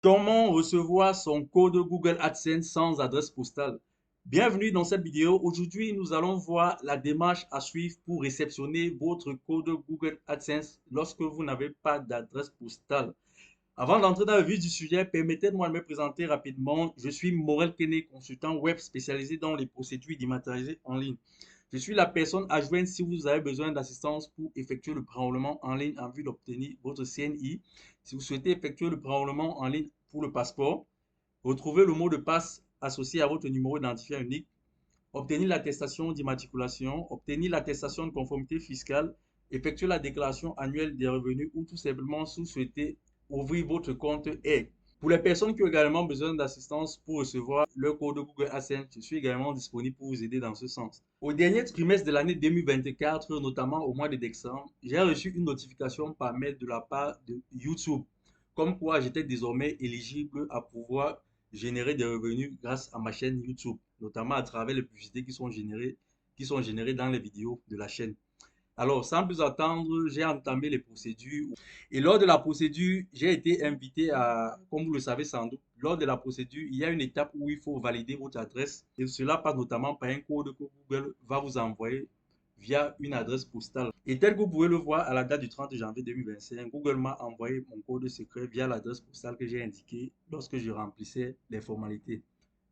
Comment recevoir son code Google AdSense sans adresse postale? Bienvenue dans cette vidéo. Aujourd'hui, nous allons voir la démarche à suivre pour réceptionner votre code Google AdSense lorsque vous n'avez pas d'adresse postale. Avant d'entrer dans le vif du sujet, permettez-moi de me présenter rapidement. Je suis Morel Kene, consultant web spécialisé dans les procédures dématérialisées en ligne. Je suis la personne à joindre si vous avez besoin d'assistance pour effectuer le préenrôlement en ligne en vue d'obtenir votre CNI. Si vous souhaitez effectuer le préenrôlement en ligne pour le passeport, retrouvez le mot de passe associé à votre numéro d'identifiant unique, obtenir l'attestation d'immatriculation, obtenir l'attestation de conformité fiscale, effectuer la déclaration annuelle des revenus ou tout simplement si vous souhaitez ouvrir votre compte Air. Pour les personnes qui ont également besoin d'assistance pour recevoir leur code Google AdSense, je suis également disponible pour vous aider dans ce sens. Au dernier trimestre de l'année 2024, notamment au mois de décembre, j'ai reçu une notification par mail de la part de YouTube, comme quoi j'étais désormais éligible à pouvoir générer des revenus grâce à ma chaîne YouTube, notamment à travers les publicités qui sont générées dans les vidéos de la chaîne. Alors, sans plus attendre, j'ai entamé les procédures. Et lors de la procédure, j'ai été invité à, comme vous le savez sans doute, lors de la procédure, il y a une étape où il faut valider votre adresse. Et cela passe notamment par un code que Google va vous envoyer via une adresse postale. Et tel que vous pouvez le voir à la date du 30 janvier 2025, Google m'a envoyé mon code secret via l'adresse postale que j'ai indiquée lorsque je remplissais les formalités.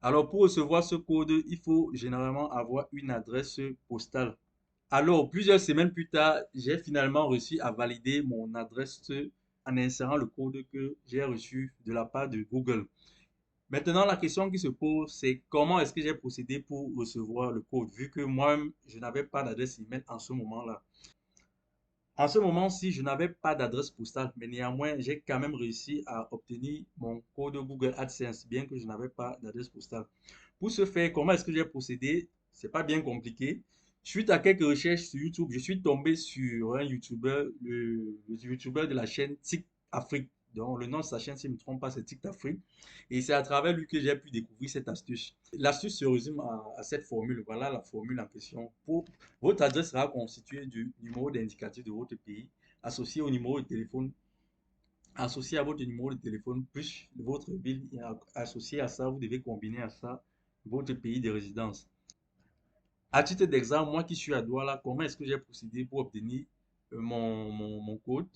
Alors, pour recevoir ce code, il faut généralement avoir une adresse postale. Alors, plusieurs semaines plus tard, j'ai finalement réussi à valider mon adresse en insérant le code que j'ai reçu de la part de Google. Maintenant, la question qui se pose, c'est comment est-ce que j'ai procédé pour recevoir le code, vu que moi-même, je n'avais pas d'adresse email en ce moment-là. En ce moment-ci, je n'avais pas d'adresse postale, mais néanmoins, j'ai quand même réussi à obtenir mon code Google AdSense, bien que je n'avais pas d'adresse postale. Pour ce faire, comment est-ce que j'ai procédé? C'est pas bien compliqué. Suite à quelques recherches sur YouTube, je suis tombé sur un YouTuber, le YouTuber de la chaîne Tic Afrique. Donc, le nom de sa chaîne, si je ne me trompe pas, c'est Tic Afrique. Et c'est à travers lui que j'ai pu découvrir cette astuce. L'astuce se résume à cette formule. Voilà la formule en question. Votre adresse sera constituée du numéro d'indicatif de votre pays, associé au numéro de téléphone, associé à votre numéro de téléphone, plus votre ville. Et associé à ça, vous devez combiner à ça votre pays de résidence. À titre d'exemple, moi qui suis à Douala, comment est-ce que j'ai procédé pour obtenir mon code?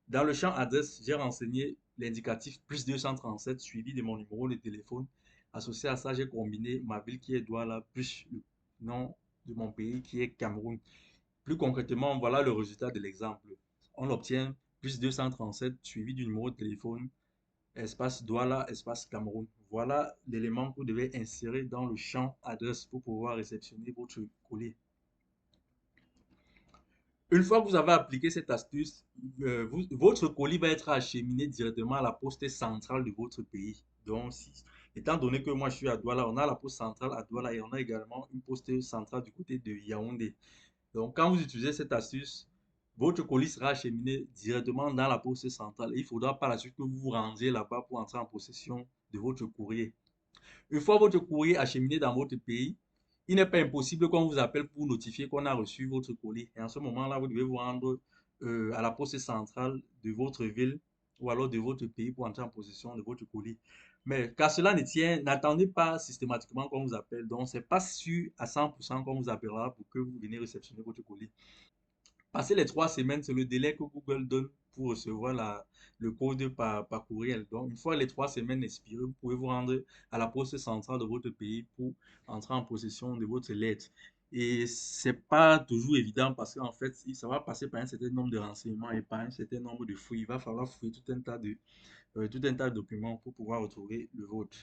Dans le champ adresse, j'ai renseigné l'indicatif plus 237 suivi de mon numéro de téléphone. Associé à ça, j'ai combiné ma ville qui est Douala plus le nom de mon pays qui est Cameroun. Plus concrètement, voilà le résultat de l'exemple. On obtient plus 237 suivi du numéro de téléphone, espace Douala, espace Cameroun. Voilà l'élément que vous devez insérer dans le champ adresse pour pouvoir réceptionner votre colis. Une fois que vous avez appliqué cette astuce, votre colis va être acheminé directement à la poste centrale de votre pays. Donc, étant donné que moi je suis à Douala, on a la poste centrale à Douala et on a également une poste centrale du côté de Yaoundé. Donc, quand vous utilisez cette astuce, votre colis sera acheminé directement dans la poste centrale. Il faudra par la suite que vous vous rendiez là-bas pour entrer en possession de votre courrier. Une fois votre courrier acheminé dans votre pays, il n'est pas impossible qu'on vous appelle pour notifier qu'on a reçu votre colis. Et en ce moment-là, vous devez vous rendre à la poste centrale de votre ville ou alors de votre pays pour entrer en possession de votre colis. Mais car cela ne tient, n'attendez pas systématiquement qu'on vous appelle. Donc, c'est pas sûr à 100% qu'on vous appellera pour que vous veniez réceptionner votre colis. Passer les 3 semaines, c'est le délai que Google donne pour recevoir le code par courriel. Donc, une fois les 3 semaines expirées, vous pouvez vous rendre à la poste centrale de votre pays pour entrer en possession de votre lettre. Et c'est pas toujours évident parce qu'en fait, ça va passer par un certain nombre de renseignements et par un certain nombre de fouilles. Il va falloir fouiller tout un tas de documents pour pouvoir retrouver le vôtre.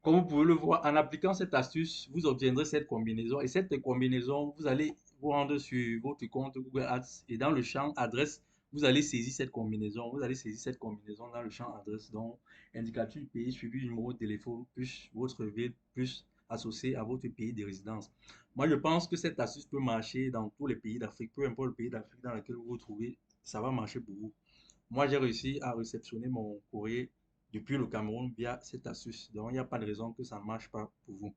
Comme vous pouvez le voir, en appliquant cette astuce, vous obtiendrez cette combinaison. Et cette combinaison, vous allez vous rendre sur votre compte Google Ads et dans le champ adresse, vous allez saisir cette combinaison. Vous allez saisir cette combinaison dans le champ adresse, donc indicatif du pays suivi du numéro de téléphone, plus votre ville, plus associé à votre pays de résidence. Moi, je pense que cette astuce peut marcher dans tous les pays d'Afrique, peu importe le pays d'Afrique dans lequel vous vous trouvez, ça va marcher pour vous. Moi, j'ai réussi à réceptionner mon courrier depuis le Cameroun via cette astuce. Donc, il n'y a pas de raison que ça ne marche pas pour vous.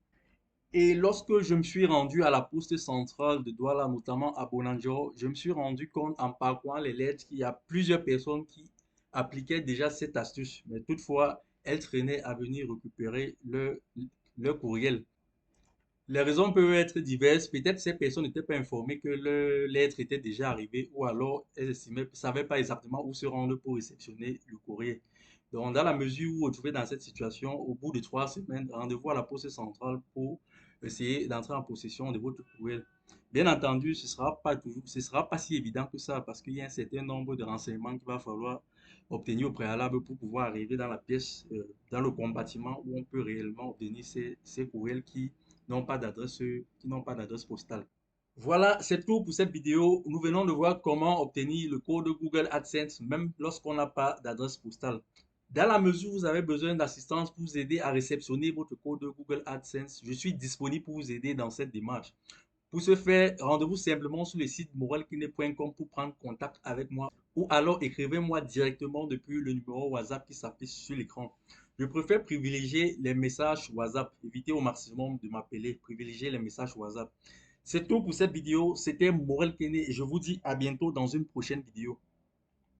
Et lorsque je me suis rendu à la poste centrale de Douala, notamment à Bonanjo, je me suis rendu compte en parcourant les lettres qu'il y a plusieurs personnes qui appliquaient déjà cette astuce, mais toutefois, elles traînaient à venir récupérer leur courriel. Les raisons peuvent être diverses. Peut-être ces personnes n'étaient pas informées que le lettre était déjà arrivé ou alors elles estimaient, ne savaient pas exactement où se rendre pour réceptionner le courrier. Donc, dans la mesure où vous vous trouvez dans cette situation, au bout de 3 semaines, rendez-vous à la poste centrale pour essayer d'entrer en possession de votre courriel. Bien entendu, ce sera pas si évident que ça parce qu'il y a un certain nombre de renseignements qu'il va falloir obtenir au préalable pour pouvoir arriver dans la pièce, dans le compartiment où on peut réellement obtenir ces courriels qui n'ont pas d'adresse postale. Voilà, c'est tout pour cette vidéo. Nous venons de voir comment obtenir le code Google AdSense même lorsqu'on n'a pas d'adresse postale. Dans la mesure où vous avez besoin d'assistance pour vous aider à réceptionner votre code Google AdSense, je suis disponible pour vous aider dans cette démarche. Pour ce faire, rendez-vous simplement sur le site moralkine.com pour prendre contact avec moi ou alors écrivez-moi directement depuis le numéro WhatsApp qui s'affiche sur l'écran. Je préfère privilégier les messages WhatsApp. Évitez au maximum de m'appeler. Privilégiez les messages WhatsApp. C'est tout pour cette vidéo. C'était Morel Kene et je vous dis à bientôt dans une prochaine vidéo.